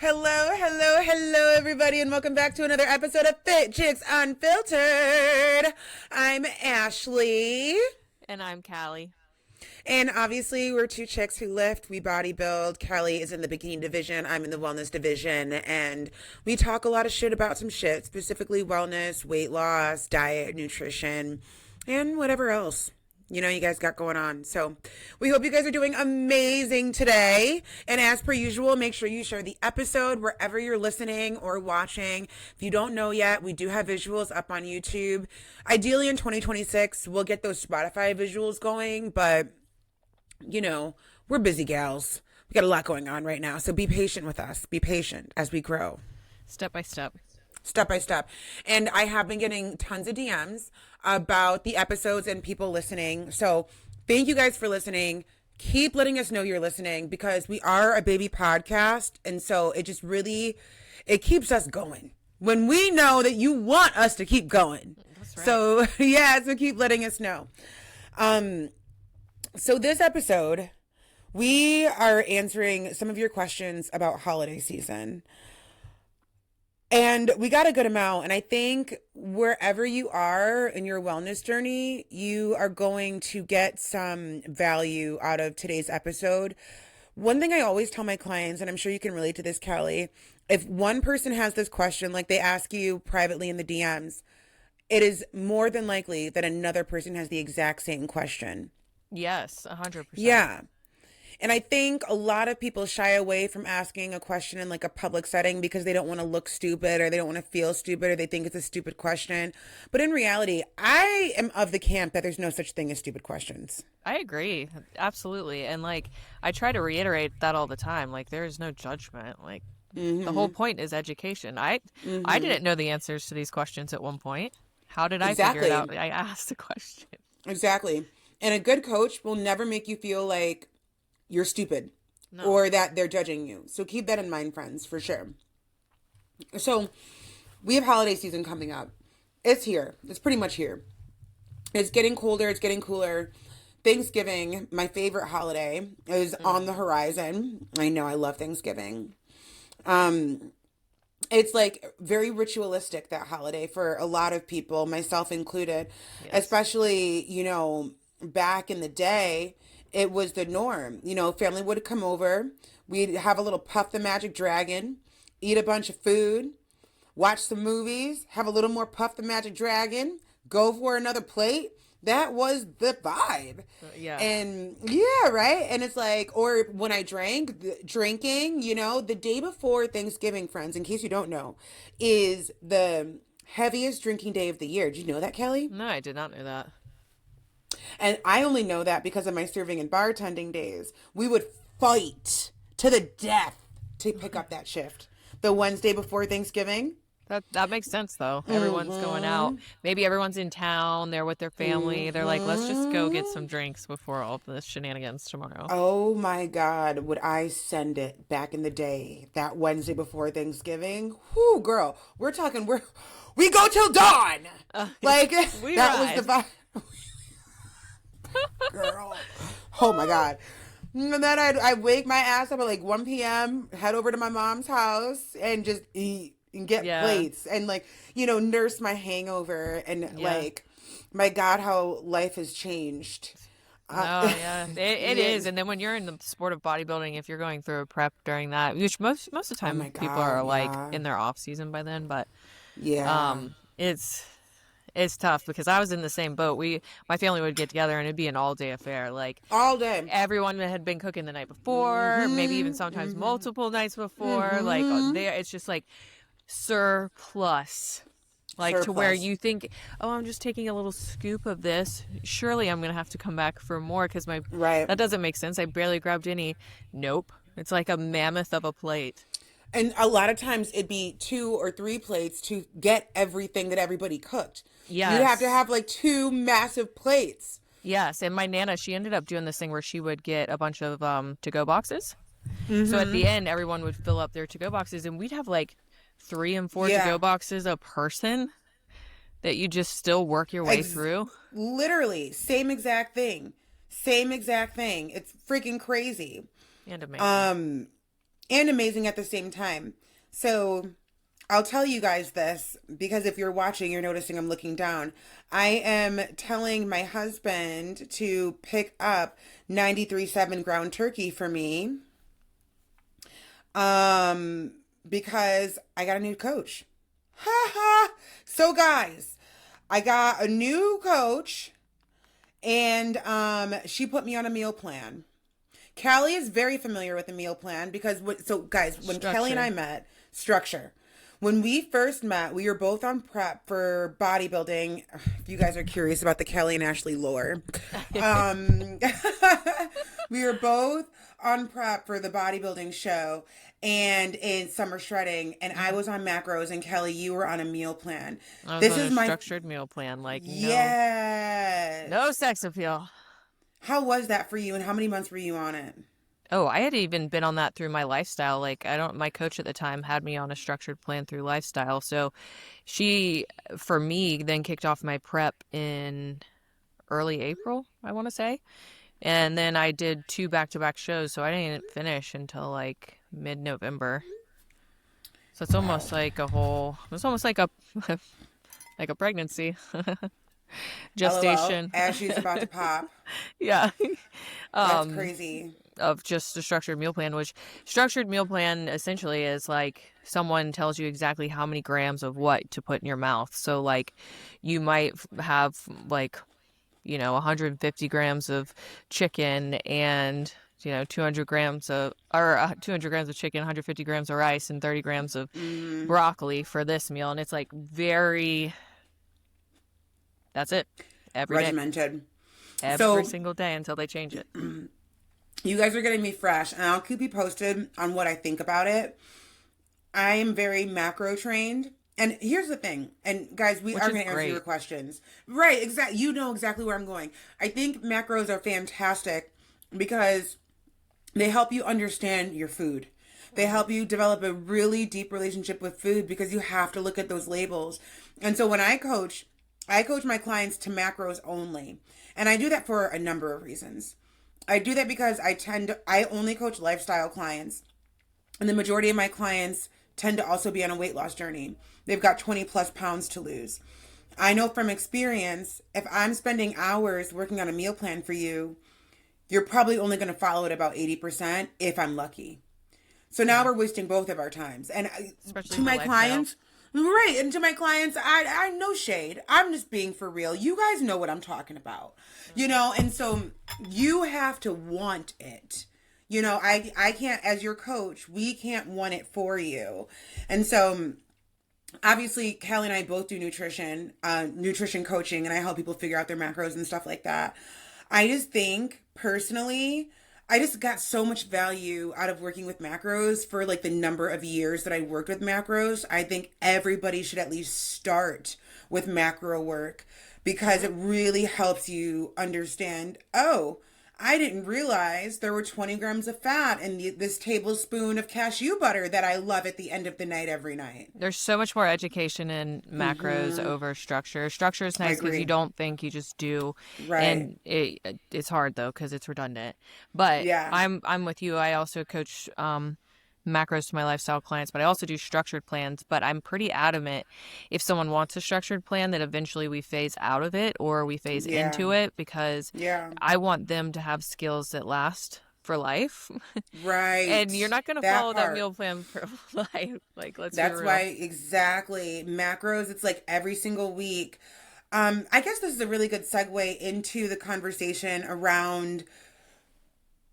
Hello, everybody, and welcome back to another episode of Fit Chicks Unfiltered. I'm Ashley. And I'm Callie. And obviously, we're two chicks who lift, we bodybuild. Callie is in the bikini division, I'm in the wellness division, and we talk a lot of shit about some shit, specifically wellness, weight loss, diet, nutrition, and whatever else you guys got going on. So we hope you guys are doing amazing today. And as per usual, make sure you share the episode wherever you're listening or watching. If you don't know yet, we do have visuals up on YouTube. Ideally in 2026, we'll get those Spotify visuals going, but we're busy gals. We got a lot going on right now. So be patient with us. Be patient as we grow. Step by step. Step by step. And I have been getting tons of DMs about the episodes and people listening. So thank you guys for listening. Keep letting us know you're listening because we are a baby podcast. And so it just really, it keeps us going when we know that you want us to keep going. That's right. So so keep letting us know. So this episode, we are answering some of your questions about holiday season. And we got a good amount. And I think wherever you are in your wellness journey, you are going to get some value out of today's episode. One thing I always tell my clients, and I'm sure you can relate to this, Callie, if one person has this question, like they ask you privately in the DMs, it is more than likely that another person has the exact same question. Yes, 100%. Yeah. And I think a lot of people shy away from asking a question in like a public setting because they don't want to look stupid or they don't want to feel stupid or they think it's a stupid question. But in reality, I am of the camp that there's no such thing as stupid questions. I agree. Absolutely. And I try to reiterate that all the time. There is no judgment. The whole point is education. I didn't know the answers to these questions at one point. How did I figure it out? I asked the question. Exactly. And a good coach will never make you feel like you're stupid or that they're judging you. So keep that in mind, friends, for sure. So we have holiday season coming up. It's here. It's pretty much here. It's getting colder. It's getting cooler. Thanksgiving, my favorite holiday, is on the horizon. I know I love Thanksgiving. It's very ritualistic, that holiday, for a lot of people, myself included, especially, back in the day. It was the norm. Family would come over. We'd have a little Puff the Magic Dragon, eat a bunch of food, watch some movies, have a little more Puff the Magic Dragon, go for another plate. That was the vibe. Yeah. And yeah, right? And it's or when I drinking, the day before Thanksgiving, friends, in case you don't know, is the heaviest drinking day of the year. Did you know that, Kelly? No, I did not know that. And I only know that because of my serving and bartending days. We would fight to the death to pick up that shift. The Wednesday before Thanksgiving. That makes sense, though. Everyone's going out. Maybe everyone's in town. They're with their family. They're like, let's just go get some drinks before all the shenanigans tomorrow. Oh, my God. Would I send it back in the day, that Wednesday before Thanksgiving? Whoo, girl. We're talking, we go till dawn. That was the vibe. Girl. Oh my God. And then I'd wake my ass up at 1 p.m., head over to my mom's house and just eat and get plates and nurse my hangover and my God, how life has changed. It is. And then when you're in the sport of bodybuilding, if you're going through a prep during that, which most of the time people are in their off season by then, but it's tough because I was in the same boat. My family would get together and it'd be an all-day affair. All day. Everyone had been cooking the night before, maybe even sometimes multiple nights before. It's just surplus. To where you think, oh, I'm just taking a little scoop of this. Surely I'm going to have to come back for more because that doesn't make sense. I barely grabbed any. Nope. It's like a mammoth of a plate. And a lot of times it'd be 2 or 3 plates to get everything that everybody cooked. Yes. You'd have to have 2 massive plates. Yes. And my Nana, she ended up doing this thing where she would get a bunch of to-go boxes. So at the end, everyone would fill up their to-go boxes and we'd have 3 and 4 to-go boxes a person that you just still work your way through. Literally. Same exact thing. It's freaking crazy. And amazing. and amazing at the same time. So I'll tell you guys this because if you're watching, you're noticing I'm looking down. I am telling my husband to pick up 93.7 ground turkey for me because I got a new coach. Ha ha! So guys, I got a new coach and she put me on a meal plan. Callie is very familiar with the meal plan because guys, when Kelly and I met, structure. When we first met, we were both on prep for bodybuilding. If you guys are curious about the Kelly and Ashley lore, we were both on prep for the bodybuilding show and in summer shredding, and I was on macros, and Kelly, you were on a meal plan. This is my structured meal plan, like no sex appeal. How was that for you, and how many months were you on it? Oh, I had even been on that through my lifestyle. Like, my coach at the time had me on a structured plan through lifestyle. So she, for me, then kicked off my prep in early April, I want to say. And then I did 2 back-to-back shows. So I didn't finish until like mid-November. So it's almost like it's almost like a, like a pregnancy. Gestation. LOL, as she's about to pop. Yeah. That's crazy. Of just a structured meal plan, which structured meal plan essentially is like someone tells you exactly how many grams of what to put in your mouth. So like you might have like, 150 grams of chicken and 200 grams of chicken, 150 grams of rice, and 30 grams of broccoli for this meal. And it's like that's it. Regimented. Every single day until they change it. You guys are getting me fresh, and I'll keep you posted on what I think about it. I am very macro trained. And here's the thing. And guys, we are going to answer your questions. Right, exactly. You know exactly where I'm going. I think macros are fantastic because they help you understand your food. They help you develop a really deep relationship with food because you have to look at those labels. And so when I coach my clients to macros only. And I do that for a number of reasons. I do that because I only coach lifestyle clients. And the majority of my clients tend to also be on a weight loss journey. They've got 20 plus pounds to lose. I know from experience, if I'm spending hours working on a meal plan for you, you're probably only going to follow it about 80% if I'm lucky. So now we're wasting both of our times. And especially to my clients, right, and to my clients, I no shade. I'm just being for real. You guys know what I'm talking about. And so you have to want it. I can't, as your coach, we can't want it for you. And so obviously Callie and I both do nutrition coaching, and I help people figure out their macros and stuff like that. I just think personally, I just got so much value out of working with macros for like the number of years that I worked with macros. I think everybody should at least start with macro work because it really helps you understand, I didn't realize there were 20 grams of fat in this tablespoon of cashew butter that I love at the end of the night every night. There's so much more education in macros over structure. Structure is nice because you don't think, you just do. Right. And it's hard though because it's redundant. But yeah. I'm with you. I also coach macros to my lifestyle clients, but I also do structured plans. But I'm pretty adamant if someone wants a structured plan that eventually we phase out of it or we phase into it because I want them to have skills that last for life. Right. And you're not going to follow that meal plan for life. Like, let's be real. That's why, exactly. Macros, it's like every single week. I guess this is a really good segue into the conversation around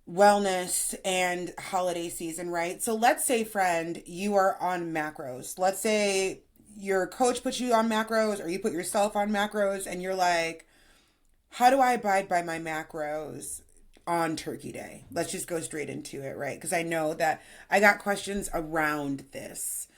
wellness and holiday season, right? So let's say, friend, you are on macros. Let's say your coach puts you on macros or you put yourself on macros and you're like, how do I abide by my macros on Turkey Day? Let's just go straight into it, right? Because I know that I got questions around this.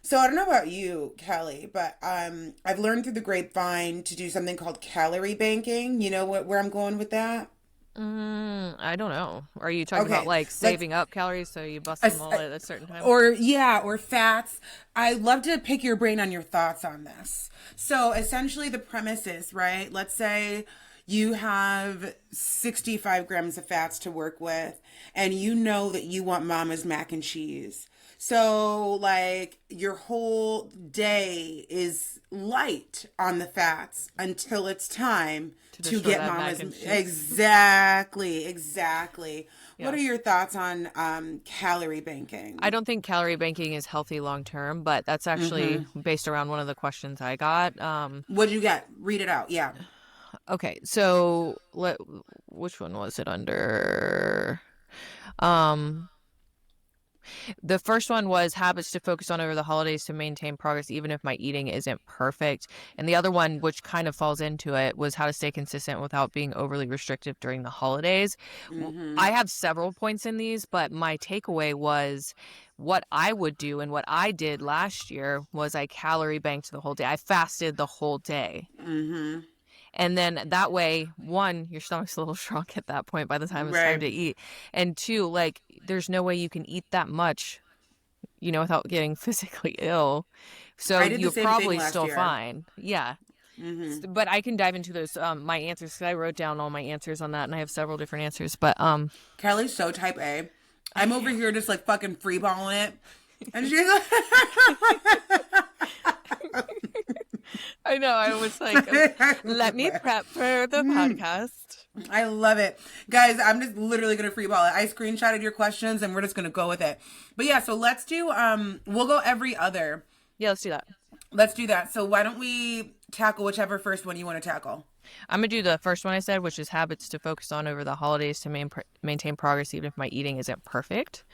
So I don't know about you, Callie, but I've learned through the grapevine to do something called calorie banking. You know where I'm going with that? I don't know. Are you talking about like saving up calories so you bust them all at a certain time? Or fats. I love to pick your brain on your thoughts on this. So essentially the premise is, right? Let's say you have 65 grams of fats to work with, and you know that you want mama's mac and cheese. So, like, your whole day is light on the fats until it's time to destroy get that mac mama's. and cheese. Exactly. Yeah. What are your thoughts on calorie banking? I don't think calorie banking is healthy long term, but that's actually based around one of the questions I got. What'd you get? Read it out. Yeah. Okay, so which one was it under? Um, the first one was habits to focus on over the holidays to maintain progress, even if my eating isn't perfect. And the other one, which kind of falls into it, was how to stay consistent without being overly restrictive during the holidays. I have several points in these, but my takeaway was what I would do and what I did last year was I calorie banked the whole day. I fasted the whole day. And then that way, one, your stomach's a little shrunk at that point by the time it's time to eat. And two, like, there's no way you can eat that much, without getting physically ill. So I did the you're same probably thing last still year. fine. Yeah. But I can dive into those, my answers, because I wrote down all my answers on that, and I have several different answers. But Kelly's so type A. I'm over here just like fucking freeballing it. And she's I know, I was like, let me prep for the podcast. I love it. Guys, I'm just literally going to freeball it. I screenshotted your questions and we're just going to go with it. But yeah, so let's do, we'll go every other. Yeah, let's do that. Let's do that. So why don't we tackle whichever first one you want to tackle? I'm going to do the first one I said, which is habits to focus on over the holidays to maintain progress, even if my eating isn't perfect.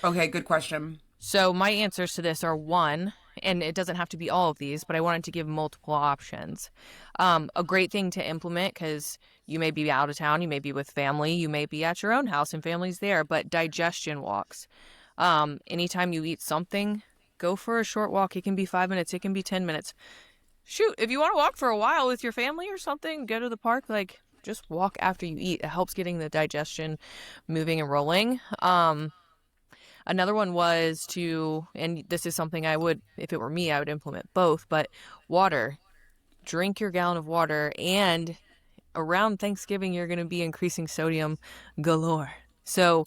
Okay, good question. So my answers to this are one, and it doesn't have to be all of these, but I wanted to give multiple options. A great thing to implement, because you may be out of town, you may be with family, you may be at your own house and family's there, but digestion walks. Anytime you eat something, go for a short walk. It can be 5 minutes, it can be 10 minutes. Shoot, if you want to walk for a while with your family or something, go to the park, like, just walk after you eat. It helps getting the digestion moving and rolling. Another one was and this is something I would, if it were me, I would implement both, but water. Drink your gallon of water, and around Thanksgiving, you're going to be increasing sodium galore. So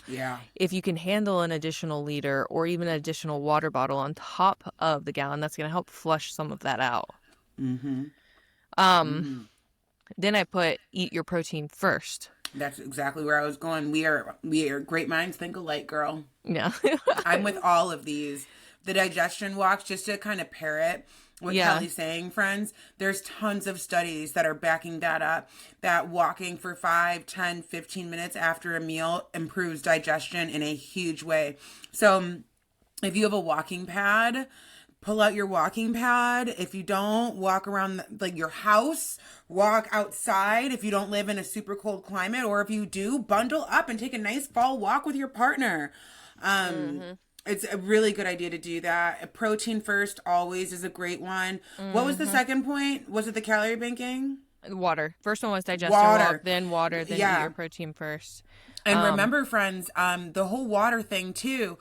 if you can handle an additional liter or even an additional water bottle on top of the gallon, that's going to help flush some of that out. Then I put eat your protein first. That's exactly where I was going. We are great minds think alike, girl. Yeah. I'm with all of these. The digestion walks, just to kind of pair it with Kelly's saying, friends, there's tons of studies that are backing that up, that walking for 5, 10, 15 minutes after a meal improves digestion in a huge way. So if you have a walking pad, pull out your walking pad. If you don't, walk around like your house, walk outside if you don't live in a super cold climate, or if you do, bundle up and take a nice fall walk with your partner. It's a really good idea to do that. Protein first always is a great one. What was the second point? Was it the calorie banking? Water. First one was digestion walk, then water, then eat your protein first. And remember, friends, the whole water thing too.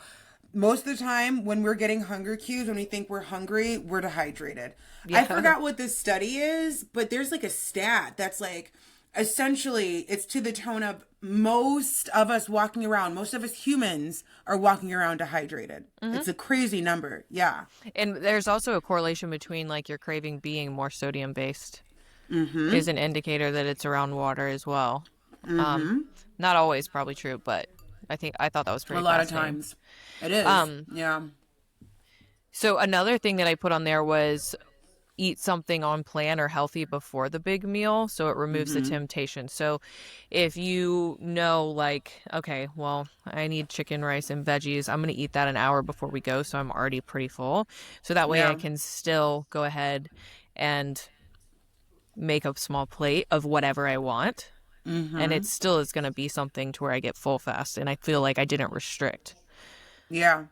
Most of the time when we're getting hunger cues, when we think we're hungry, we're dehydrated. Yeah. I forgot what this study is, but there's like a stat that's like, essentially, it's to the tone of most of us humans are walking around dehydrated. It's a crazy number. Yeah. And there's also a correlation between like your craving being more sodium based is an indicator that it's around water as well. Not always probably true, but I thought that was pretty a lot of times. It is. Yeah. So another thing that I put on there was eat something on plan or healthy before the big meal, so it removes the temptation. So if you know, like, okay, well, I need chicken, rice, and veggies, I'm going to eat that an hour before we go, so I'm already pretty full. So that way I can still go ahead and make a small plate of whatever I want. And it still is going to be something to where I get full fast and I feel like I didn't restrict. Yeah.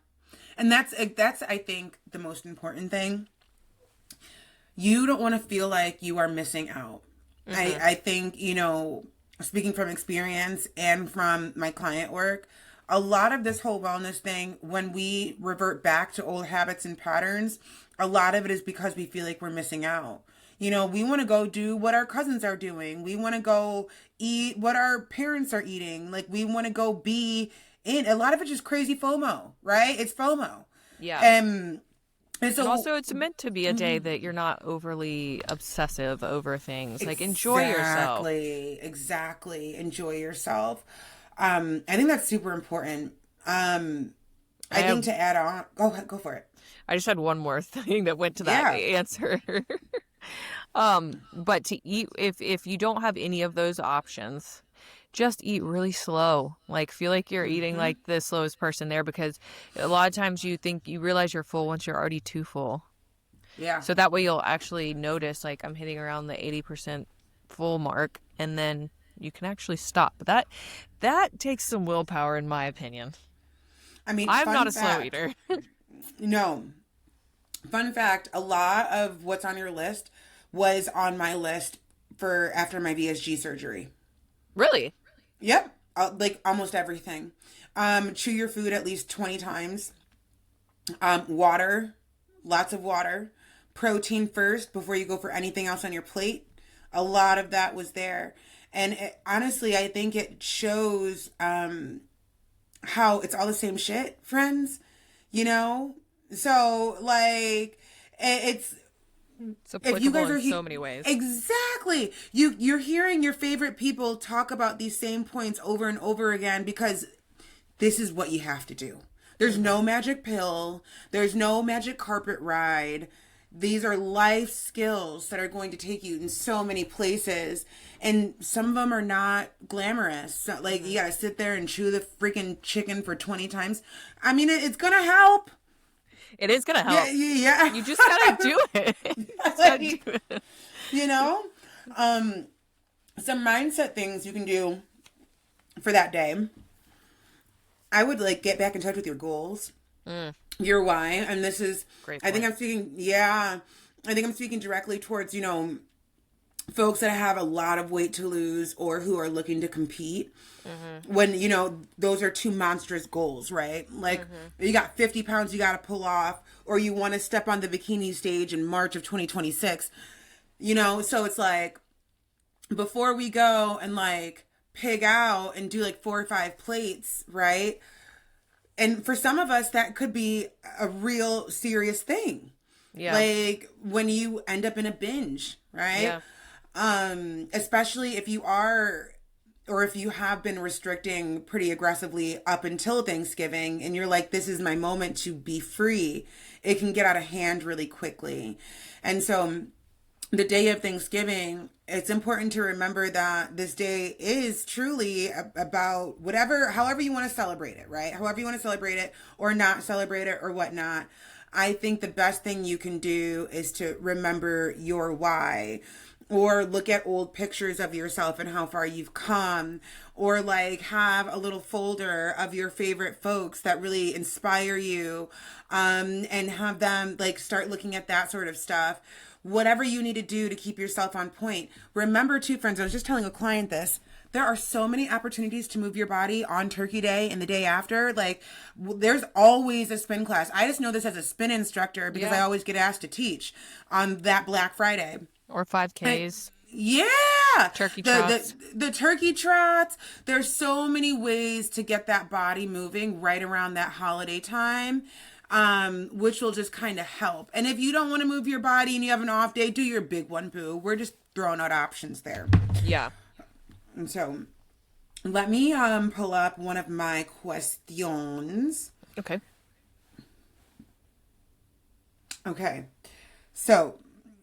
And that's I think the most important thing. You don't want to feel like you are missing out. I think, speaking from experience and from my client work, a lot of this whole wellness thing, when we revert back to old habits and patterns, a lot of it is because we feel like we're missing out. You know, we want to go do what our cousins are doing. We want to go eat what our parents are eating. Like, we want to go be in. A lot of it's just crazy FOMO, right? It's FOMO. Yeah. And so And also, it's meant to be a day that you're not overly obsessive over things. Like, enjoy yourself. Exactly. Enjoy yourself. I think that's super important. I think to add on, go for it. I just had one more thing that went to that answer. But to eat, if you don't have any of those options, just eat really slow. Like, feel like you're eating like the slowest person there, because a lot of times you realize you're full once you're already too full. Yeah. So that way you'll actually notice, like, I'm hitting around the 80% full mark, and then you can actually stop. But that takes some willpower, in my opinion. I mean, I'm not a slow eater. No. Fun fact, a lot of what's on your list was on my list for after my VSG surgery. Really? Yep. Like almost everything. Chew your food at least 20 times. Water. Lots of water. Protein first before you go for anything else on your plate. A lot of that was there. And honestly, I think it shows how it's all the same shit, friends. You know? So, like, it's applicable in so many ways. Exactly. You're hearing your favorite people talk about these same points over and over again because this is what you have to do. There's no magic pill. There's no magic carpet ride. These are life skills that are going to take you in so many places. And some of them are not glamorous. So, like, you gotta sit there and chew the freaking chicken for 20 times. I mean, it's gonna help. It is gonna help. Yeah. You just gotta do it. You know? Some mindset things you can do for that day. I would, like, get back in touch with your goals. Your why. And this is, great I point. think I'm speaking directly towards, you know, folks that have a lot of weight to lose or who are looking to compete. When, you know, those are two monstrous goals, right? Like, you got 50 pounds you got to pull off, or you want to step on the bikini stage in March of 2026, you know? So it's like, before we go and, like, pig out and do, like, 4 or 5 plates, right? And for some of us, that could be a real serious thing. Yeah. Like, when you end up in a binge, right? Yeah. Especially if you are, or if you have been restricting pretty aggressively up until Thanksgiving and you're like, this is my moment to be free, it can get out of hand really quickly. And so the day of Thanksgiving, it's important to remember that this day is truly about however you want to celebrate it, right? However you want to celebrate it or not celebrate it or whatnot. I think the best thing you can do is to remember your why, or look at old pictures of yourself and how far you've come, or like have a little folder of your favorite folks that really inspire you, and have them like start looking at that sort of stuff. Whatever you need to do to keep yourself on point. Remember too, friends, I was just telling a client this, there are so many opportunities to move your body on Turkey Day and the day after. Like, there's always a spin class. I just know this as a spin instructor because I always get asked to teach on that Black Friday. Or 5Ks. Turkey trots. The turkey trots. There's so many ways to get that body moving right around that holiday time, which will just kind of help. And if you don't want to move your body and you have an off day, do your big one, boo. We're just throwing out options there. Yeah. And so let me pull up one of my questions. Okay. So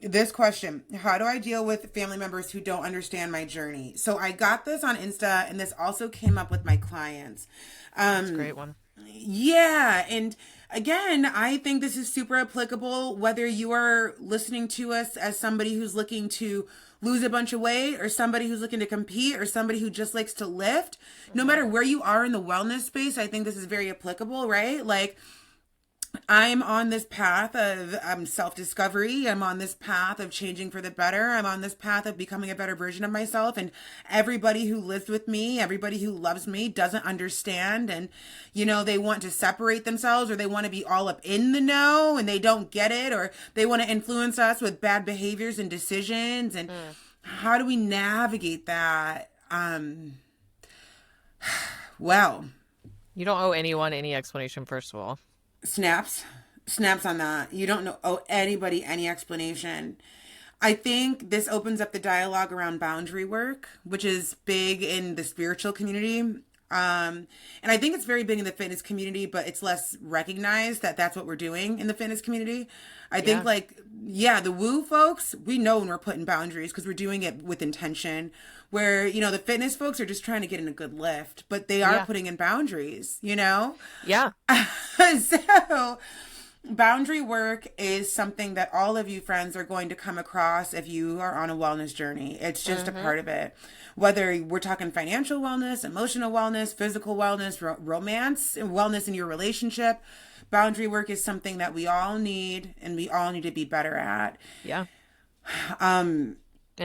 this question, how do I deal with family members who don't understand my journey? So I got this on Insta, and this also came up with my clients. That's a great one. Yeah. And again, I think this is super applicable, whether you are listening to us as somebody who's looking to lose a bunch of weight, or somebody who's looking to compete, or somebody who just likes to lift. No matter where you are in the wellness space, I think this is very applicable, right? Like, I'm on this path of self-discovery. I'm on this path of changing for the better. I'm on this path of becoming a better version of myself. And everybody who lives with me, everybody who loves me doesn't understand. And, they want to separate themselves, or they want to be all up in the know and they don't get it, or they want to influence us with bad behaviors and decisions. And how do we navigate that? Well, You don't owe anyone any explanation, first of all. snaps on that. You don't owe anybody any explanation. I think this opens up the dialogue around boundary work, which is big in the spiritual community. And I think it's very big in the fitness community, but it's less recognized that that's what we're doing in the fitness community. I think the woo folks, we know when we're putting boundaries because we're doing it with intention, where, the fitness folks are just trying to get in a good lift, but they are putting in boundaries, Yeah. So boundary work is something that all of you friends are going to come across if you are on a wellness journey. It's just a part of it. Whether we're talking financial wellness, emotional wellness, physical wellness, romance, and wellness in your relationship, boundary work is something that we all need and we all need to be better at. Yeah. And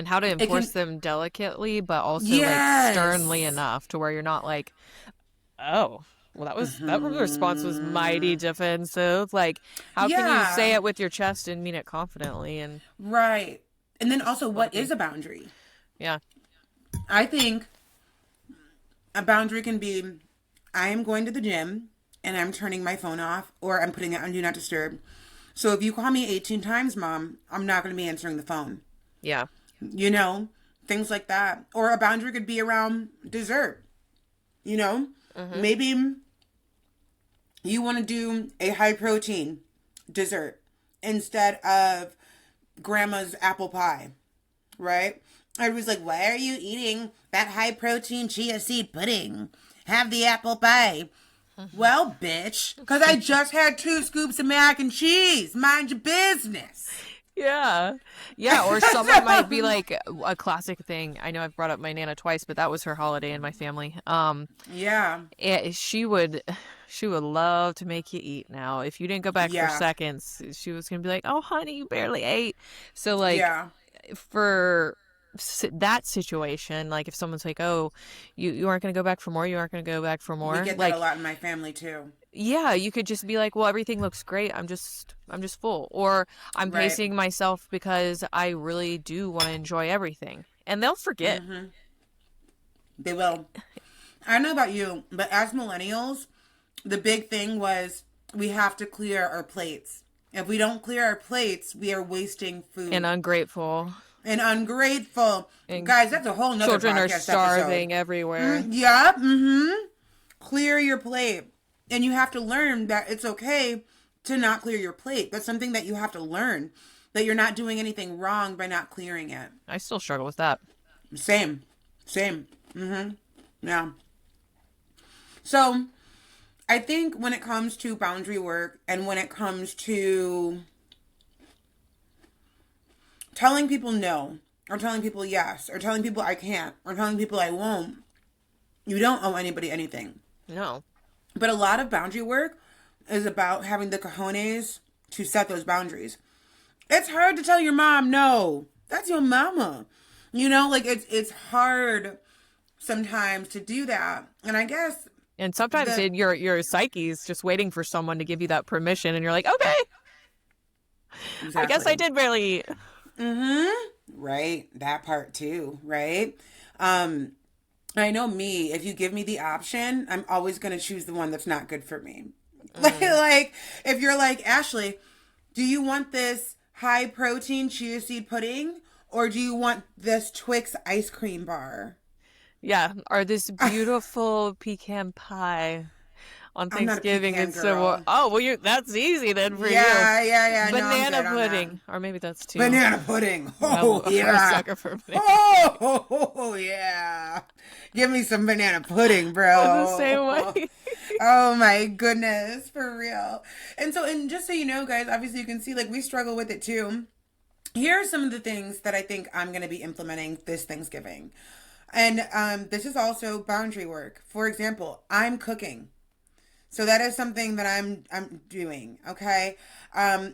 how to enforce them delicately, but also like sternly enough to where you're not like, oh, well, that response was mighty defensive. Like, how can you say it with your chest and mean it confidently? And right. And then also, what is a boundary? Yeah. I think a boundary can be, I am going to the gym and I'm turning my phone off, or I'm putting it on Do Not Disturb. So if you call me 18 times, Mom, I'm not going to be answering the phone. Yeah. Things like that. Or a boundary could be around dessert. Maybe you want to do a high protein dessert instead of grandma's apple pie, right? I was like, why are you eating that high protein chia seed pudding? Have the apple pie. Well, bitch, because I just had 2 scoops of mac and cheese. Mind your business. Yeah. Yeah. Or someone might be like a classic thing. I know I've brought up my Nana twice, but that was her holiday in my family. Yeah. She would love to make you eat now. If you didn't go back for seconds, she was going to be like, oh, honey, you barely ate. So like for that situation, like if someone's like, oh, you aren't going to go back for more, you aren't going to go back for more. We get that a lot in my family too. Yeah, you could just be like, well, everything looks great. I'm just full. Or I'm pacing myself because I really do want to enjoy everything. And they'll forget. Mm-hmm. They will. I don't know about you, but as millennials, the big thing was we have to clear our plates. If we don't clear our plates, we are wasting food. And ungrateful. And guys, that's a whole nother children podcast are starving episode. everywhere. Yeah. Mm-hmm. Clear your plate. And you have to learn that it's okay to not clear your plate. That's something that you have to learn, that you're not doing anything wrong by not clearing it. I still struggle with that. Same. Mm-hmm. Yeah. So I think when it comes to boundary work and when it comes to telling people no, or telling people yes, or telling people I can't, or telling people I won't, you don't owe anybody anything. No. But a lot of boundary work is about having the cojones to set those boundaries. It's hard to tell your mom no. That's your mama. It's hard sometimes to do that. And I guess... And sometimes your psyche's just waiting for someone to give you that permission, and you're like, okay. Exactly. I guess I did barely eat. Mm-hmm. Right. That part too, right? I know me, if you give me the option, I'm always going to choose the one that's not good for me. Like, if you're like, Ashley, do you want this high protein chia seed pudding, or do you want this Twix ice cream bar? Yeah. Or this beautiful pecan pie on Thanksgiving. And so, that's easy then for you. Yeah. Banana pudding. Or maybe that's too. Banana pudding. Oh, yeah. A sucker for banana. Oh, yeah. Give me some banana pudding, bro. I'm the same way. Oh my goodness, for real. And just so you know, guys, obviously you can see like we struggle with it too. Here are some of the things that I think I'm going to be implementing this Thanksgiving. And this is also boundary work. For example, I'm cooking. So that is something that I'm doing, okay? And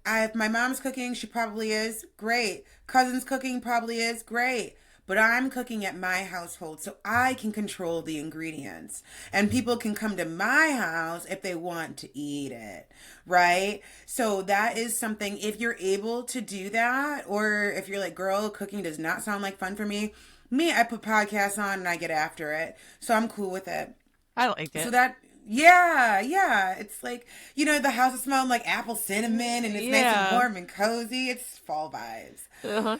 if my mom's cooking, she probably is great. Cousin's cooking probably is great. But I'm cooking at my household, so I can control the ingredients. And people can come to my house if they want to eat it, right? So that is something, if you're able to do that, or if you're like, girl, cooking does not sound like fun for me. Me, I put podcasts on and I get after it. So I'm cool with it. I like it. So that, yeah. It's like, the house is smelling like apple cinnamon and it's nice and warm and cozy. It's fall vibes. Uh-huh.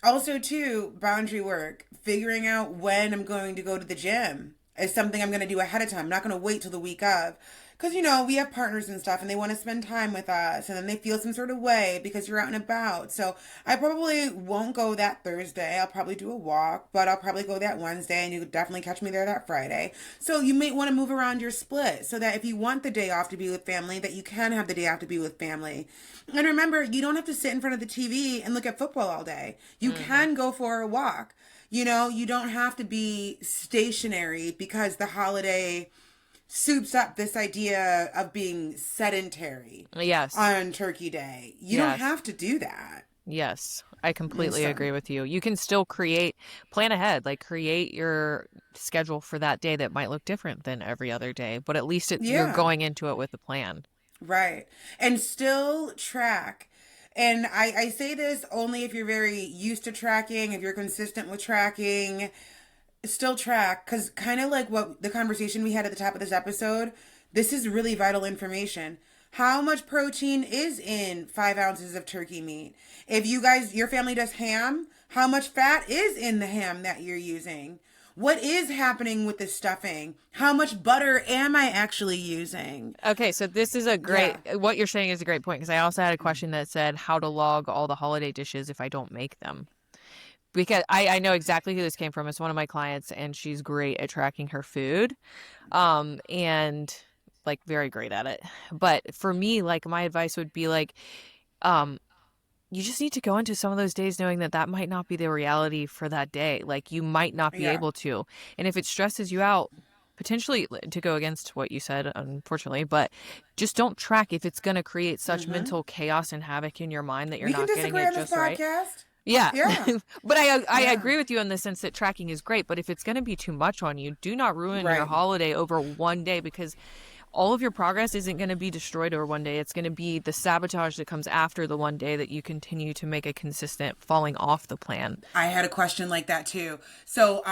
Also, too, boundary work. Figuring out when I'm going to go to the gym is something I'm going to do ahead of time. I'm not going to wait till the week of. Because, we have partners and stuff and they want to spend time with us. And then they feel some sort of way because you're out and about. So I probably won't go that Thursday. I'll probably do a walk. But I'll probably go that Wednesday. And you could definitely catch me there that Friday. So you may want to move around your split. So that if you want the day off to be with family, that you can have the day off to be with family. And remember, you don't have to sit in front of the TV and look at football all day. You can go for a walk. You don't have to be stationary because the holiday soups up this idea of being sedentary. Yes. On Turkey Day. You don't have to do that. Yes, I completely agree with you. You can still plan ahead, like create your schedule for that day that might look different than every other day, but at least you're going into it with a plan. Right. And still track. And I say this only if you're very used to tracking, if you're consistent with tracking. Still track, because kind of like what the conversation we had at the top of this episode, this is really vital information. How much protein is in 5 ounces of turkey meat? If your family does ham, how much fat is in the ham that you're using? What is happening with the stuffing? How much butter am I actually using? Okay, so this is what you're saying is a great point, because I also had a question that said how to log all the holiday dishes if I don't make them. Because I know exactly who this came from. It's one of my clients, and she's great at tracking her food, and like very great at it. But for me, like my advice would be like, you just need to go into some of those days knowing that might not be the reality for that day. Like you might not be able to, and if it stresses you out, potentially to go against what you said, unfortunately, but just don't track if it's going to create such mental chaos and havoc in your mind that you're not getting it just right. Yeah. But I agree with you in the sense that tracking is great, but if it's going to be too much on you, do not ruin your holiday over one day, because all of your progress isn't going to be destroyed over one day. It's going to be the sabotage that comes after the one day that you continue to make a consistent falling off the plan. I had a question like that too. So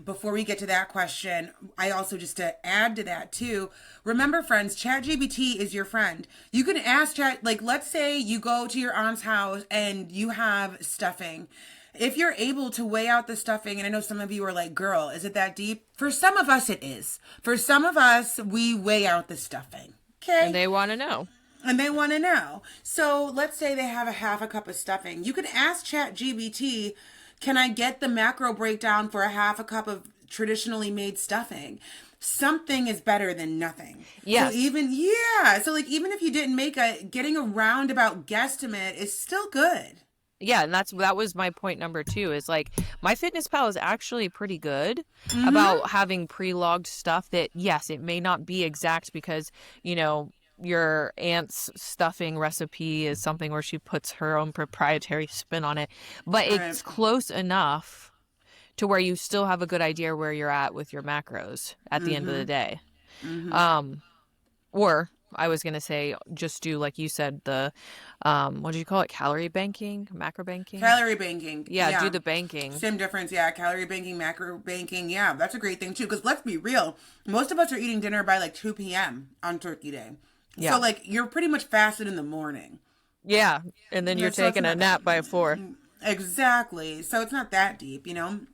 before we get to that question, I also, just to add to that too, remember friends, ChatGPT is your friend. You can ask Chat, like let's say you go to your aunt's house and you have stuffing. If you're able to weigh out the stuffing, and I know some of you are like, girl, is it that deep? For some of us, it is. For some of us, we weigh out the stuffing. Okay. And they want to know. So let's say they have a half a cup of stuffing. You can ask ChatGPT, can I get the macro breakdown for a half a cup of traditionally made stuffing? Something is better than nothing. Yes. So even if you didn't make getting a roundabout guesstimate is still good. Yeah, and that was my point number 2, is like MyFitnessPal is actually pretty good about having pre-logged stuff that, yes, it may not be exact because, your aunt's stuffing recipe is something where she puts her own proprietary spin on it, but it's close enough to where you still have a good idea where you're at with your macros at the end of the day. Or I was going to say, just do, like you said, the, what did you call it? Calorie banking? Macro banking? Calorie banking. Yeah, do the banking. Same difference. Yeah. Calorie banking, macro banking. Yeah. That's a great thing too. Because let's be real. Most of us are eating dinner by like 2 p.m. on Turkey Day. Yeah. So like you're pretty much fasted in the morning. Yeah. And then you're taking a nap by 4. Exactly. So it's not that deep, And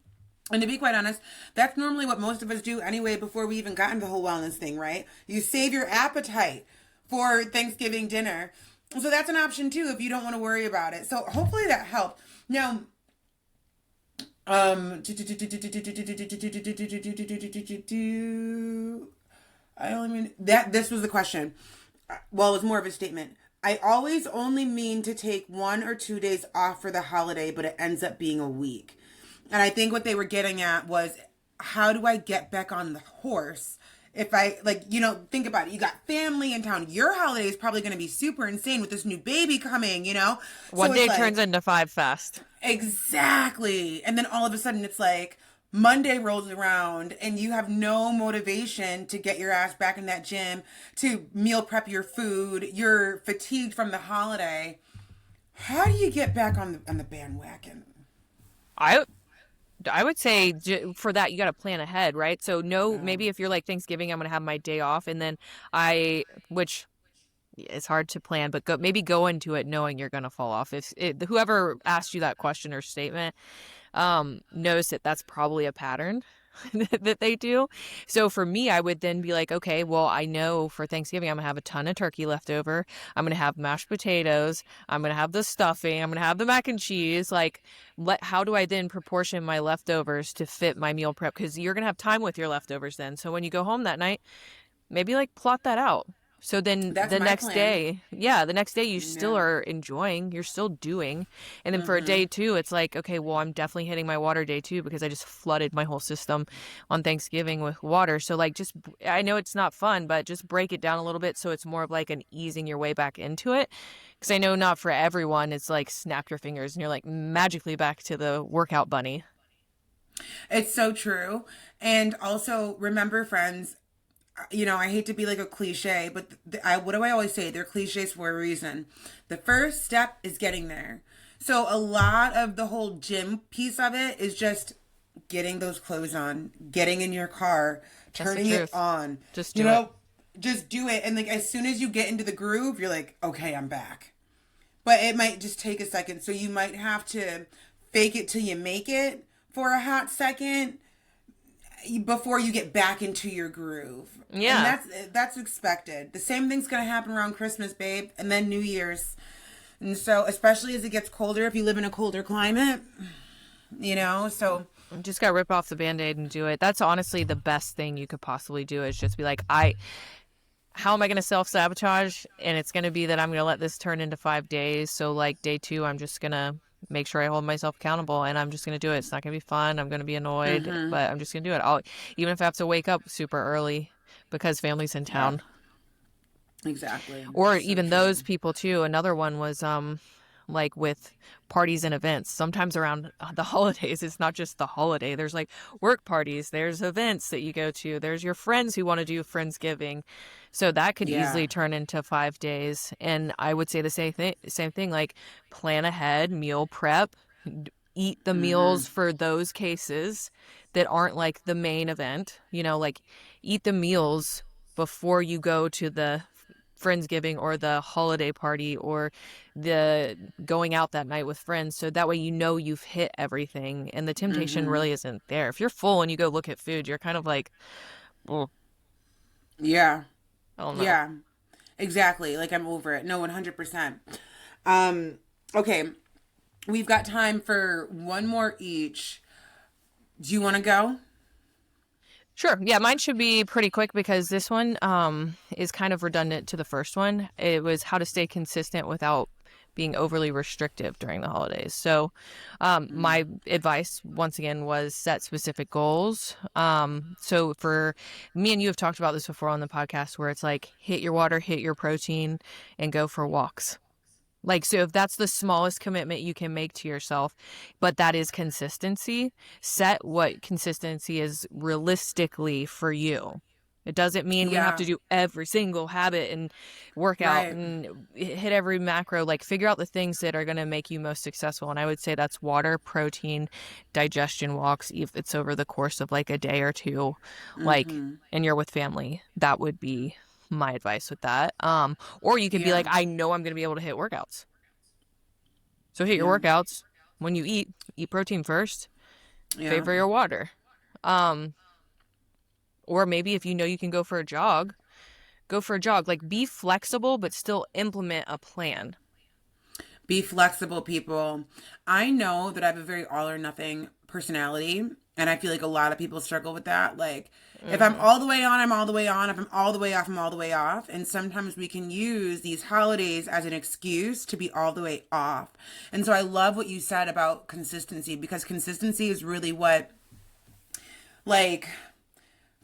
to be quite honest, that's normally what most of us do anyway before we even got into the whole wellness thing, right? You save your appetite for Thanksgiving dinner. So that's an option too if you don't want to worry about it. So hopefully that helped. Now, this was the question. Well, it was more of a statement. I always only mean to take 1 or 2 days off for the holiday, but it ends up being a week. And I think what they were getting at was, how do I get back on the horse if I, like, you know, think about it. You got family in town. Your holiday is probably going to be super insane with this new baby coming, you know? One So it's day like, turns into five fast. exactly. And then all of a sudden it's like Monday rolls around and you have no motivation to get your ass back in that gym, to meal prep your food. You're fatigued from the holiday. How do you get back on the bandwagon? I I would say for that you got to plan ahead, right? So no, maybe if you're like Thanksgiving, I'm gonna have my day off, and then which it's hard to plan, but maybe go into it knowing you're gonna fall off. If whoever asked you that question or statement knows that that's probably a pattern that they do. So for me, I would then be like, okay, well, I know for Thanksgiving, I'm gonna have a ton of turkey left over. I'm gonna have mashed potatoes. I'm gonna have the stuffing. I'm gonna have the mac and cheese. Like, how do I then proportion my leftovers to fit my meal prep? Because you're gonna have time with your leftovers then. So when you go home that night, maybe like plot that out. So then That's the my next plan. day, yeah, the next day you still Yeah. are enjoying, you're still doing. And then for day two, it's like, okay, well, I'm definitely hitting my water day two because I just flooded my whole system on Thanksgiving with water. So like just I know it's not fun, but just break it down a little bit so it's more of like an easing your way back into it. Because I know not for everyone, it's like snap your fingers and you're like magically back to the workout bunny. It's so true. And also remember, friends, you know, I hate to be like a cliche, but what do I always say? They're cliches for a reason. The first step is getting there. So a lot of the whole gym piece of it is just getting those clothes on, getting in your car, That's the turning it truth. on. Just You do it. know, just do it. And like as soon as you get into the groove, you're like, okay, I'm back. But it might just take a second. So you might have to fake it till you make it for a hot second before you get back into your groove. And Yeah. that's expected. The same thing's going to happen around Christmas, babe, and then New Year's. And so, especially as it gets colder, if you live in a colder climate, you know, so Just gotta rip off the band-aid and do it. That's honestly the best thing you could possibly do is just be like, how am I gonna self-sabotage? And it's gonna be that I'm gonna let this turn into 5 days. So like day two, I'm just gonna make sure I hold myself accountable and I'm just gonna do it. It's not gonna be fun. I'm gonna be annoyed, but I'm just gonna do it. Even if I have to wake up super early because family's in yeah, town. exactly. Or So even true. those people too. Another one was like with parties and events. Sometimes around the holidays, it's not just the holiday. There's like work parties, there's events that you go to, there's your friends who want to do Friendsgiving. So that could Yeah. easily turn into 5 days. And I would say the same thing, like plan ahead, meal prep, eat the meals for those cases that aren't like the main event, like eat the meals before you go to the Friendsgiving or the holiday party or the going out that night with friends. So that way you've hit everything and the temptation really isn't there. If you're full and you go look at food, you're kind of like, oh, Yeah. I don't know. Yeah. Exactly. Like I'm over it. No, 100%. Um, okay. We've got time for one more each. Do you want to go? Sure. Yeah, mine should be pretty quick because this one is kind of redundant to the first one. It was how to stay consistent without being overly restrictive during the holidays. So, my advice once again was set specific goals. So for me and you have talked about this before on the podcast where it's like hit your water, hit your protein, and go for walks. Like, so if that's the smallest commitment you can make to yourself, but that is consistency, set what consistency is realistically for you. It doesn't mean we have Yeah. to do every single habit and work out Right. and hit every macro. Like, figure out the things that are going to make you most successful. And I would say that's water, protein, digestion walks, if it's over the course of like a day or two, like, and you're with family. That would be my advice with that. Or you could be Yeah. like, I know I'm going to be able to hit workouts. So hit Yeah. your workouts. When you eat protein first, Yeah. favor your water. Um, or maybe if you know you can go for a jog, go for a jog. Like be flexible, but still implement a plan. Be flexible, people. I know that I have a very all or nothing personality, and I feel like a lot of people struggle with that. Like, if I'm Hmm. all the way on, I'm all the way on. If I'm all the way off, I'm all the way off. And sometimes we can use these holidays as an excuse to be all the way off. And so I love what you said about consistency because consistency is really what, like,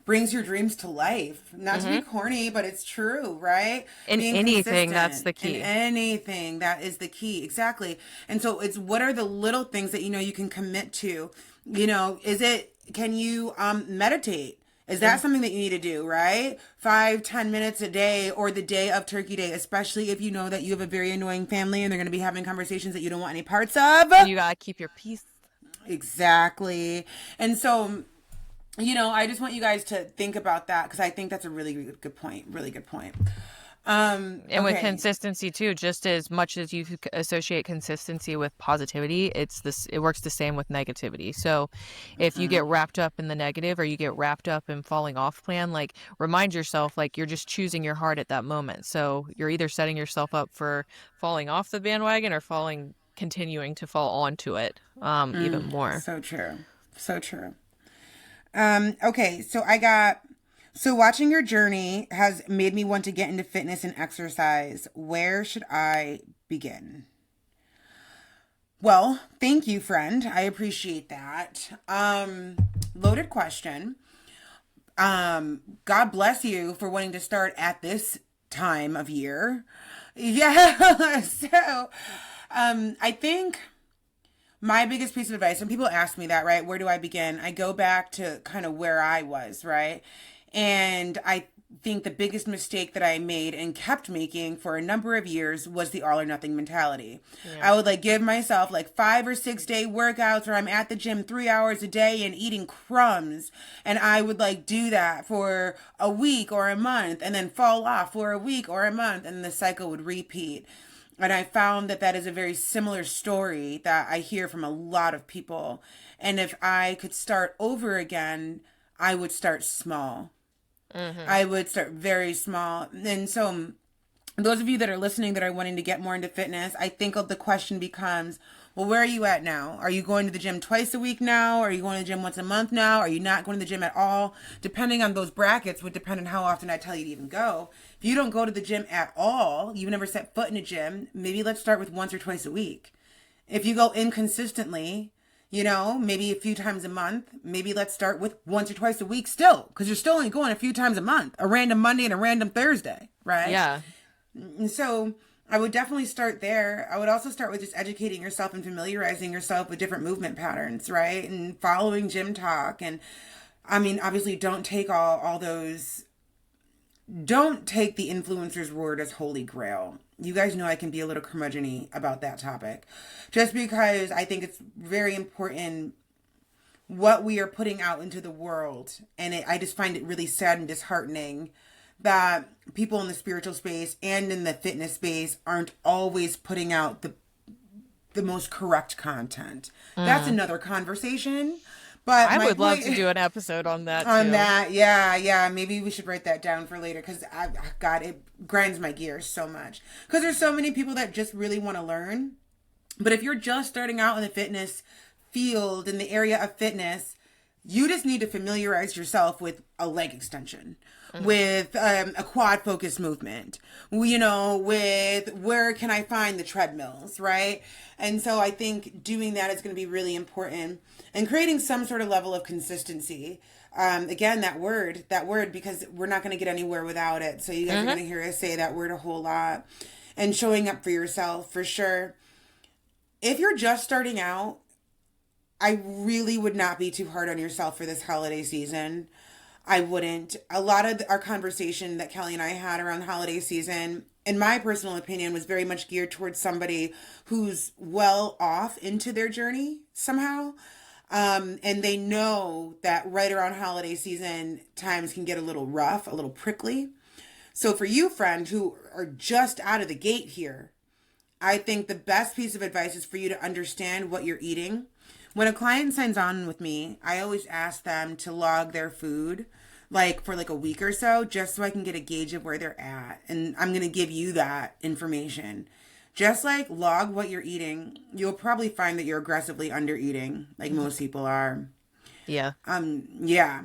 brings your dreams to life. Not to be corny, but it's true, right? In Being anything, that's consistent the in key. anything, that is the key. Exactly. And so it's what are the little things that you can commit to? Can you meditate? Is that something that you need to do, right? 5-10 minutes a day or the day of Turkey Day, especially if you know that you have a very annoying family and they're going to be having conversations that you don't want any parts of. And you gotta keep your peace. Exactly. And so, I just want you guys to think about that because I think that's a really good point. Really good point. And with Okay. consistency too, just as much as you associate consistency with positivity, it works the same with negativity. So if you get wrapped up in the negative or you get wrapped up in falling off plan, like remind yourself like you're just choosing your heart at that moment. So you're either setting yourself up for falling off the bandwagon or continuing to fall onto it even more. So true. So true. Okay. So watching your journey has made me want to get into fitness and exercise. Where should I begin? Well, thank you, friend. I appreciate that. Loaded question. God bless you for wanting to start at this time of year. Yeah. So, I think my biggest piece of advice, when people ask me that, right, where do I begin? I go back to kind of where I was, right? And I think the biggest mistake that I made and kept making for a number of years was the all or nothing mentality. Yeah. I would give myself 5 or 6 day workouts where I'm at the gym 3 hours a day and eating crumbs. And I would do that for a week or a month and then fall off for a week or a month and the cycle would repeat. And I found that is a very similar story that I hear from a lot of people. And if I could start over again, I would start small. I would start very small. And so those of you that are listening that are wanting to get more into fitness, I think the question becomes, well, where are you at now? Are you going to the gym twice a week now? Are you going to the gym once a month now? Are you not going to the gym at all? Depending on those brackets would depend on how often I tell you to even go. If you don't go to the gym at all, you've never set foot in a gym, maybe let's start with once or twice a week. If you go inconsistently, maybe a few times a month, maybe let's start with once or twice a week still, because you're still only going a few times a month, a random Monday and a random Thursday, right? Yeah. And so I would definitely start there. I would also start with just educating yourself and familiarizing yourself with different movement patterns, right? And following gym talk. And I mean, obviously don't take don't take the influencer's word as holy grail. You guys know I can be a little curmudgeon-y about that topic. Just because I think it's very important what we are putting out into the world. And I just find it really sad and disheartening that people in the spiritual space and in the fitness space aren't always putting out the most correct content. That's another conversation. But I would love to do an episode on that. Yeah. Maybe we should write that down for later because God, it grinds my gears so much. Because there's so many people that just really want to learn. But if you're just starting out in the fitness field, in the area of fitness, you just need to familiarize yourself with a leg extension, with a quad focus movement, with where can I find the treadmills, right? And so I think doing that is going to be really important and creating some sort of level of consistency. Again, that word, because we're not going to get anywhere without it. So you guys are going to hear us say that word a whole lot, and showing up for yourself for sure. If you're just starting out, I really would not be too hard on yourself for this holiday season. I wouldn't. A lot of our conversation that Callie and I had around the holiday season, in my personal opinion, was very much geared towards somebody who's well off into their journey somehow. And they know that right around holiday season, times can get a little rough, a little prickly. So for you, friend, who are just out of the gate here, I think the best piece of advice is for you to understand what you're eating. When a client signs on with me, I always ask them to log their food for a week or so, just so I can get a gauge of where they're at. And I'm going to give you that information. Just log what you're eating. You'll probably find that you're aggressively under eating, like most people are. Yeah. Yeah.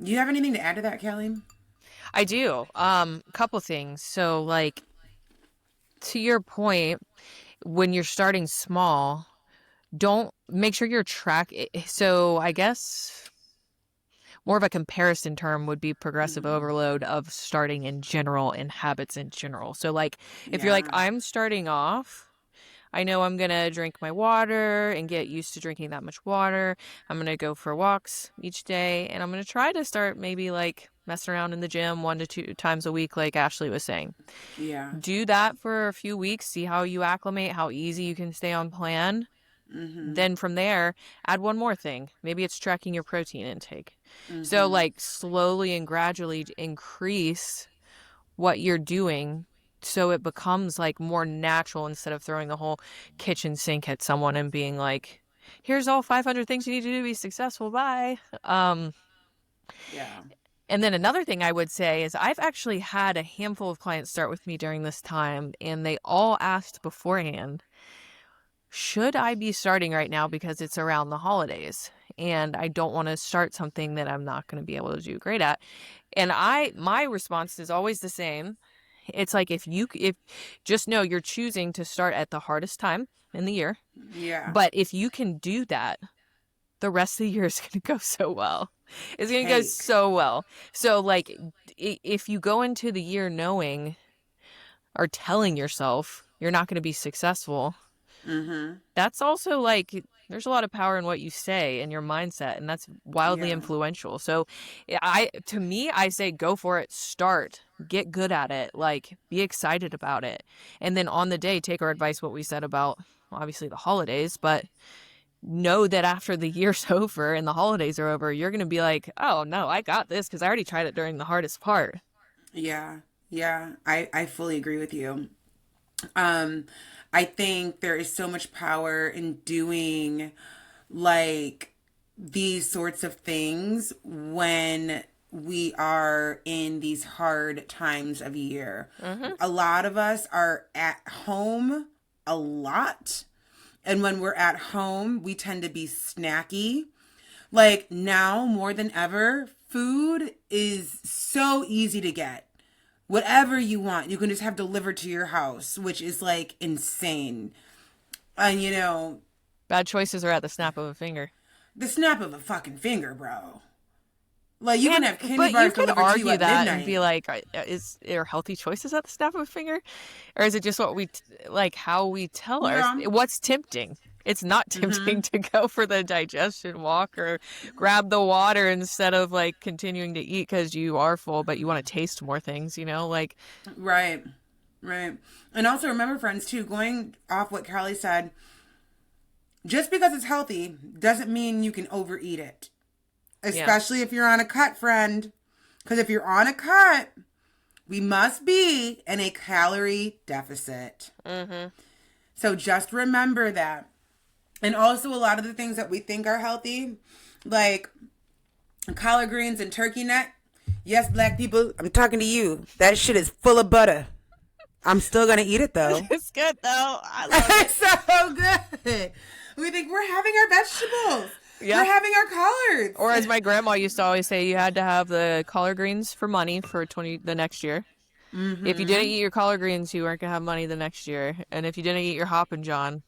Do you have anything to add to that, Callie? I do. Couple things. So to your point, when you're starting small, don't make sure you're so I guess more of a comparison term would be progressive overload of starting in general and habits in general. So like if you're like, I'm starting off, I know I'm going to drink my water and get used to drinking that much water. I'm going to go for walks each day, and I'm going to try to start maybe like messing around in the gym 1 to 2 times a week, like Ashley was saying. Yeah. Do that for a few weeks, see how you acclimate, how easy you can stay on plan. Then from there, add one more thing. Maybe it's tracking your protein intake. So like slowly and gradually increase what you're doing so it becomes like more natural instead of throwing the whole kitchen sink at someone and being like, here's all 500 things you need to do to be successful. Bye. Yeah. And then another thing I would say is I've actually had a handful of clients start with me during this time, and they all asked beforehand, should I be starting right now because it's around the holidays and I don't want to start something that I'm not going to be able to do great at? And my response is always the same. It's like if just know you're choosing to start at the hardest time in the year. Yeah. But if you can do that, the rest of the year is going to go so well. It's going to go so well. So like if you go into the year knowing or telling yourself you're not going to be successful, that's also like there's a lot of power in what you say and your mindset, and that's wildly influential. So I say go for it, start, get good at it, like be excited about it. And then on the day, take our advice, what we said about obviously the holidays, but know that after the year's over and the holidays are over, you're going to be like, oh no, I got this because I already tried it during the hardest part. Yeah. Yeah. I fully agree with you. I think there is so much power in doing like these sorts of things when we are in these hard times of year. A lot of us are at home a lot. And when we're at home, we tend to be snacky. Like now more than ever, food is so easy to get. Whatever you want, you can just have delivered to your house, which is like insane. And you know, bad choices are at the snap of a finger. The snap of a fucking finger, bro. Like you can have candy but bars you could delivered to you argue at that midnight. and be like, is there healthy choices at the snap of a finger, or is it just what we like how we tell what's tempting? It's not tempting to go for the digestion walk or grab the water instead of like continuing to eat because you are full, but you want to taste more things, you know, like. Right. And also remember, friends, too, going off what Callie said, just because it's healthy doesn't mean you can overeat it. Especially if you're on a cut, friend. Because if you're on a cut, we must be in a calorie deficit. So just remember that. And also a lot of the things that we think are healthy, like collard greens and turkey neck. Yes, black people, I'm talking to you. That shit is full of butter. I'm still going to eat it, though. It's good, though. I love it. It's so good. We think we're having our vegetables. Yeah. We're having our collards. Or as my grandma used to always say, you had to have the collard greens for money for the next year. If you didn't eat your collard greens, you weren't going to have money the next year. And if you didn't eat your Hoppin' John,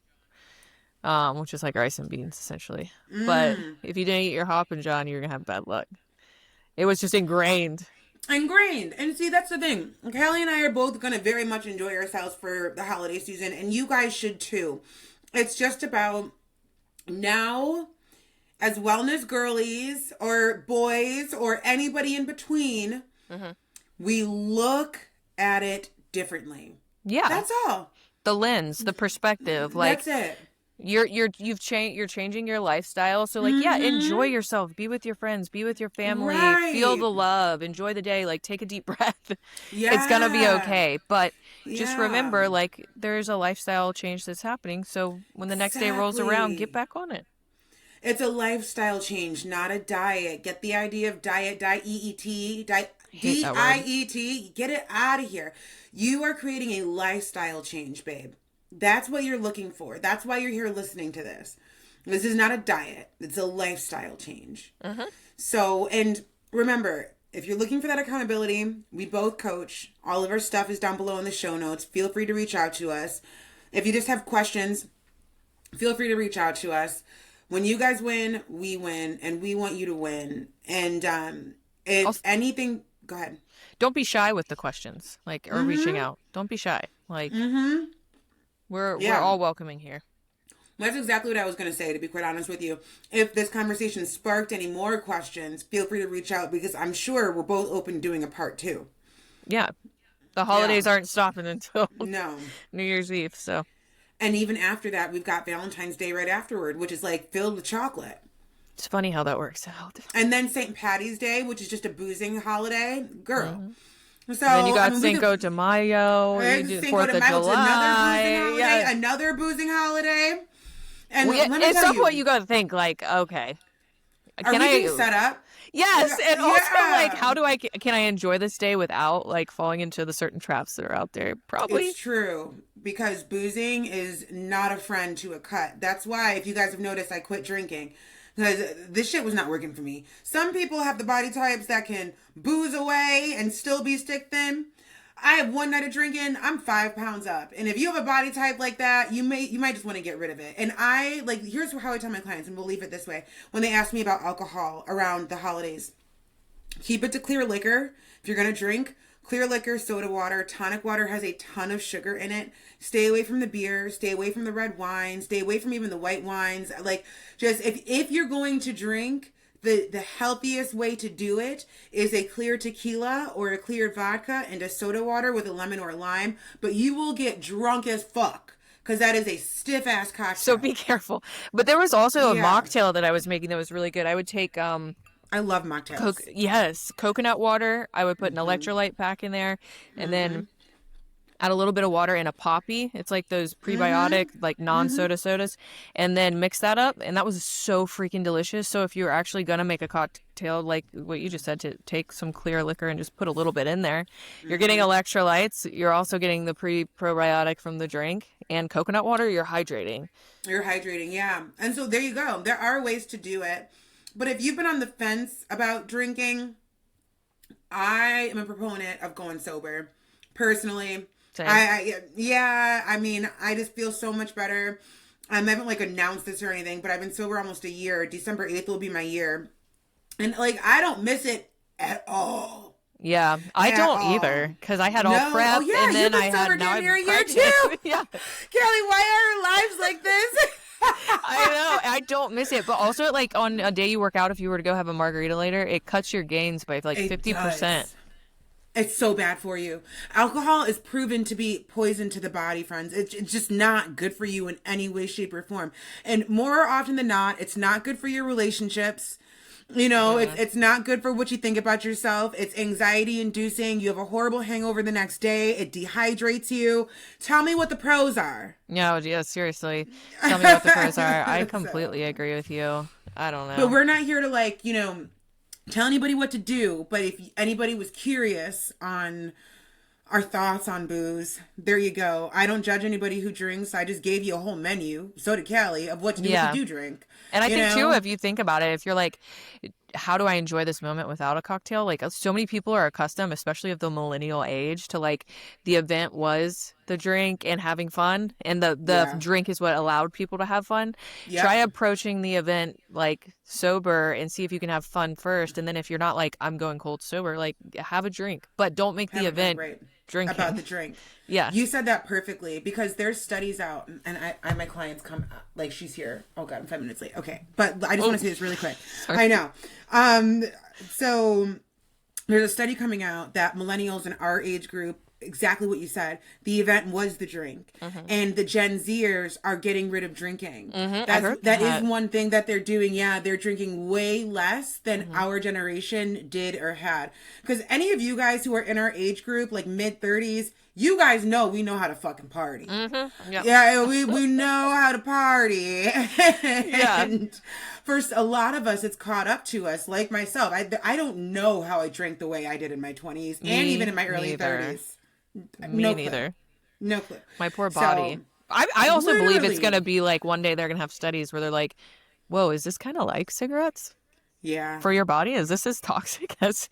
which is like rice and beans, essentially. But if you didn't eat your Hoppin' John, you're going to have bad luck. It was just ingrained. And see, that's the thing. Callie and I are both going to very much enjoy ourselves for the holiday season, and you guys should too. It's just about now, as wellness girlies or boys or anybody in between, we look at it differently. Yeah. That's all. The lens, the perspective. Like, that's it. You're changing your lifestyle. So like, yeah, enjoy yourself. Be with your friends. Be with your family. Right. Feel the love. Enjoy the day. Like, take a deep breath. Yeah. It's gonna be okay. But just remember, like, there's a lifestyle change that's happening. So when the next day rolls around, get back on it. It's a lifestyle change, not a diet. Get the idea of diet, D-I-E-T. Get it out of here. You are creating a lifestyle change, babe. That's what you're looking for. That's why you're here listening to this. This is not a diet. It's a lifestyle change. So, and remember, if you're looking for that accountability, we both coach. All of our stuff is down below in the show notes. Feel free to reach out to us. If you just have questions, feel free to reach out to us. When you guys win, we win, and we want you to win. And if Also, anything, go ahead. don't be shy with the questions, like, or reaching out. Don't be shy. Like, we're all welcoming here. That's exactly what I was going to say, to be quite honest with you. If this conversation sparked any more questions, feel free to reach out, because I'm sure we're both open to doing a part 2. Yeah. The holidays aren't stopping until No. New Year's Eve, so. And even after that, we've got Valentine's Day right afterward, which is like filled with chocolate. It's funny how that works out. And then St. Patty's Day, which is just a boozing holiday. Girl. Mm-hmm. So, And then you got Cinco de Mayo, you do Cinco 4th de of Mayo, July. another boozing holiday. And Well, let me at tell some point you got to think, like, okay. Are we being set up? Yes, and also, Yeah. like, how do can I enjoy this day without, like, falling into the certain traps that are out there? Probably. It's true, because boozing is not a friend to a cut. That's why, if you guys have noticed, I quit drinking, because this shit was not working for me. Some people have the body types that can booze away and still be stick thin. I have one night of drinking, I'm 5 pounds up. And if you have a body type like that, you might just want to get rid of it. And here's how I tell my clients, and we'll leave it this way. When they ask me about alcohol around the holidays, keep it to clear liquor. If you're going to drink, clear liquor, soda water, tonic water has a ton of sugar in it. Stay away from the beer, stay away from the red wine, stay away from even the white wines. Like, just if you're going to drink, the healthiest way to do it is a clear tequila or a clear vodka and a soda water with a lemon or lime, but you will get drunk as fuck, because that is a stiff ass cocktail. So be careful. But there was also a mocktail that I was making that was really good. I would take I love mocktails. Coconut water. I would put an electrolyte pack in there, and then add a little bit of water and a poppy. It's like those prebiotic, like non-soda sodas, and then mix that up. And that was so freaking delicious. So if you're actually going to make a cocktail, like what you just said, to take some clear liquor and just put a little bit in there, you're getting electrolytes. You're also getting the probiotic from the drink, and coconut water, you're hydrating. Yeah. And so there you go. There are ways to do it. But if you've been on the fence about drinking, I am a proponent of going sober. Personally, I mean, I just feel so much better. I haven't like announced this or anything, but I've been sober almost a year. December 8th will be my year. And like, I don't miss it at all. Yeah, I don't either, because I had all prep, and then I had now I'm pregnant. Too. Yeah, Callie, why are our lives like this? I know, I don't miss it, but also like on a day you work out, if you were to go have a margarita later, it cuts your gains by like 50%. It's so bad for you. Alcohol is proven to be poison to the body, friends. It's just not good for you in any way, shape, or form. And more often than not, it's not good for your relationships. You know, it's not good for what you think about yourself. It's anxiety inducing. You have a horrible hangover the next day. It dehydrates you. Tell me what the pros are. No, yeah, seriously. Tell me what the pros are. I completely agree with you. I don't know. But we're not here to like, you know, tell anybody what to do. But if anybody was curious on our thoughts on booze, there you go. I don't judge anybody who drinks. I just gave you a whole menu. So did Callie, of what to do if you do drink. And I think too, if you think about it, if you're like, how do I enjoy this moment without a cocktail? Like, so many people are accustomed, especially of the millennial age, to like the event was the drink and having fun, and the drink is what allowed people to have fun. Yep. Try approaching the event like sober and see if you can have fun first, and then if you're not like, I'm going cold sober, like have a drink, but don't make the event drinking. About the drink. Yeah. You said that perfectly, because there's studies out, and I my clients come, like, she's here. Oh God, I'm 5 minutes late. Okay. But I just want to say this really quick. Sorry. I know. So there's a study coming out that millennials in our age group, exactly what you said, the event was the drink, and the Gen Zers are getting rid of drinking. That is one thing that they're doing. Yeah, they're drinking way less than our generation did or had. Because any of you guys who are in our age group, like mid-30s, you guys know we know how to fucking party. Yep. Yeah, we know how to party. And for a lot of us, it's caught up to us, like myself. I don't know how I drank the way I did in my 20s and even in my early 30s. Me neither. No clue. My poor body. So, I also believe it's going to be like one day they're going to have studies where they're like, whoa, is this kind of like cigarettes? Yeah. for your body? Is this as toxic as,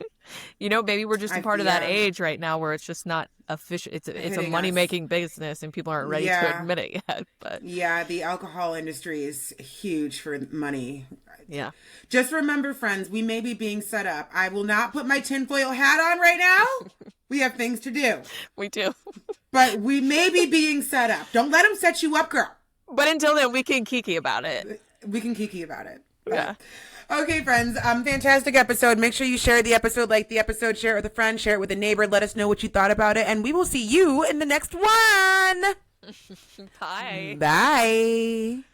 maybe we're just a part of that age right now where it's just not official. It's a money-making business and people aren't ready to admit it yet. But yeah, the alcohol industry is huge for money. Yeah. Just remember, friends, we may be being set up. I will not put my tinfoil hat on right now. We have things to do. We do. But we may be being set up. Don't let them set you up, girl. But until then, we can kiki about it. We can kiki about it. Yeah. Okay, friends. Fantastic episode. Make sure you share the episode, like the episode, share it with a friend, share it with a neighbor. Let us know what you thought about it. And we will see you in the next one. Bye. Bye.